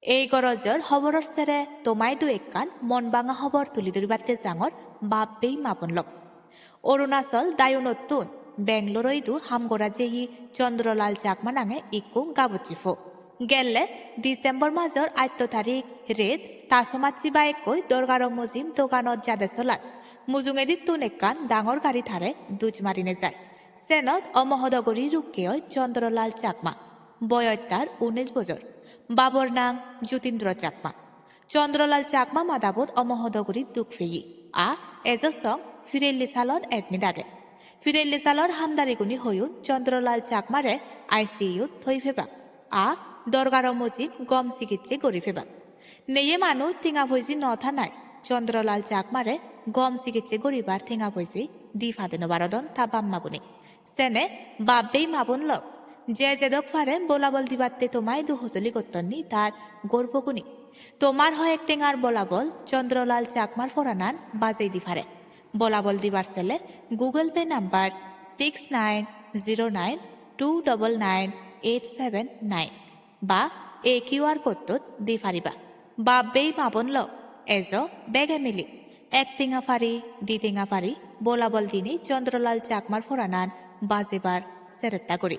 এই গরজৰ খবৰৰ চেৰে তোমাই দু একান মন বাঙা খবৰ তুলি ধৰিবাতে জাঙৰ বাপেই মাপন লগ অৰুণাচল দায়ো নতুন বেংলোরইদু হামগড়া যেহি চন্দ্রলাল চাকমা নাঙে ইকু গাবুচিফো গেলে ডিসেম্বর মাসর 8 তারিখ রেত তাসমাচ্ছি বাইকই দরগারং মুজিম দোকানত যাদে চলাত মুজুঙেদি তুন একান ডাঙর গাড়ি থারে দুজ মারিনে যায় সেনত অমহদগরী রুকেয় চন্দ্রলাল চাকমা বয়স তার 19 বছর বাবর নাং যতীন্দ্র চাকমা চন্দ্রলাল চাকমা মাদাবত অমহদগরী দুঃখ ফেয়ি এজসং ফিরেল্লি সালন এডমিট আগে ফিরেল্লি সালর হামদারিগুনি হইউন চন্দ্রলাল চাকমারে আইসিইউত থই ফেবাক দরগার মুজিব গম চিকিৎসে গড়ি ফেবাক নেয়ে মানুষ টিঙা ভইজি নথা নাই চন্দ্রলাল চাকমারে গম চিকিৎসে গড়িবার ঠেঙা ভইজি দি ফাদেন বারদন তা বাম্মাগুনি সেনে বাব্বেই মাবন লগ যে যেদক ফারে বলাবল দিবাতে তোমায় দু হজলি করতনি তার গর্বগুনি তোমার হয় এক টেঙার বলাবল চন্দ্রলাল চাকমার ফোরানান বাজেই দি ফারে বলাবল দিবার ছেলে গুগল পে নাম্বার 6909299879 বা এই কিউআর কোডটোত দি ফারিবা বাব্বেই মাবন লগ এজ বেগে মিলি এক টিঙা ফারি দি টিঙা ফারি বলাবল দিনে চন্দ্রলাল চাকমার ফোরানান বাজেবার সেরেত্তা করি